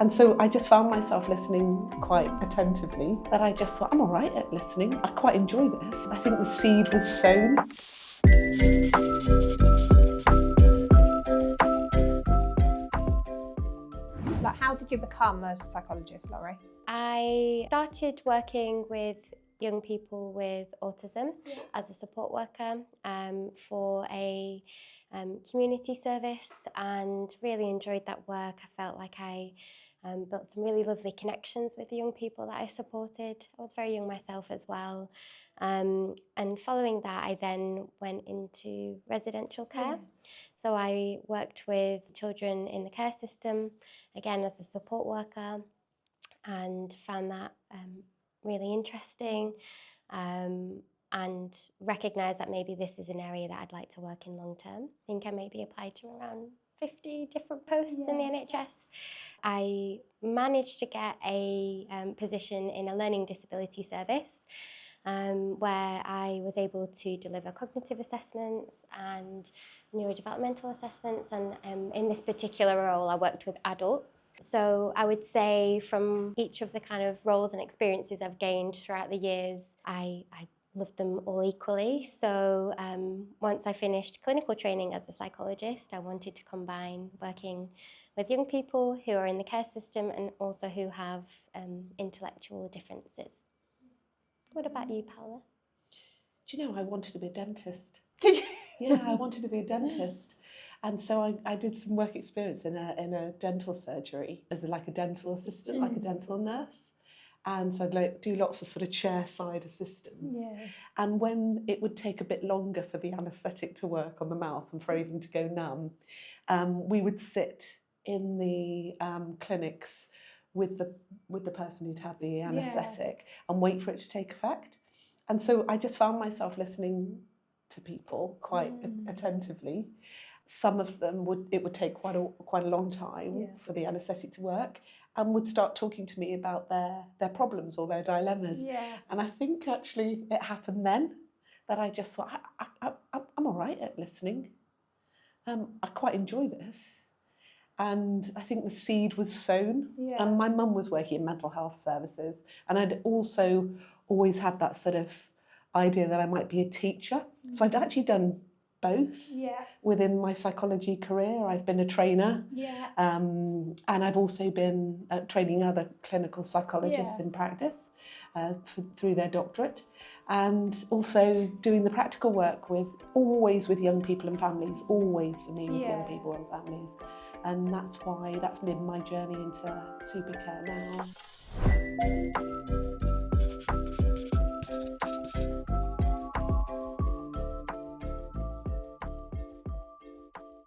And so I just found myself listening quite attentively, that I just thought, I'm all right at listening. I quite enjoy this. I think the seed was sown. Like, how did you become a psychologist, Laurie? I started working with young people with autism as a support worker for a community service, and really enjoyed that work. I felt like I built some really lovely connections with the young people that I supported. I was very young myself as well. And following that, I then went into residential care. So I worked with children in the care system, again as a support worker, and found that really interesting, and recognised that maybe this is an area that I'd like to work in long term. I think I maybe applied to around 50 different posts in the NHS. I managed to get a position in a learning disability service, where I was able to deliver cognitive assessments and neurodevelopmental assessments, and in this particular role I worked with adults. So I would say from each of the kind of roles and experiences I've gained throughout the years, I loved them all equally. So once I finished clinical training as a psychologist, I wanted to combine working with young people who are in the care system and also who have intellectual differences. What about you, Paula? Do you know, I wanted to be a dentist. Did you? Yeah, I wanted to be a dentist. And so I did some work experience in a dental surgery as like a dental assistant, like a dental nurse. And so I'd do lots of sort of chair side assistance. Yeah. And when it would take a bit longer for the anaesthetic to work on the mouth and for everything to go numb, we would sit in the clinics with the person who'd had the anaesthetic and wait for it to take effect. And so I just found myself listening to people quite attentively. Some of them it would take quite a long time for the anaesthetic to work, and would start talking to me about their problems or their dilemmas. Yeah. And I think actually it happened then that I just thought, I'm all right at listening. I quite enjoy this. And I think the seed was sown. Yeah. And my mum was working in mental health services, and I'd also always had that sort of idea that I might be a teacher. So I've actually done both within my psychology career. I've been a trainer, and I've also been training other clinical psychologists in practice through their doctorate, and also doing the practical work always with young people and families, always for me with young people and families. And that's been my journey into SuperCare now.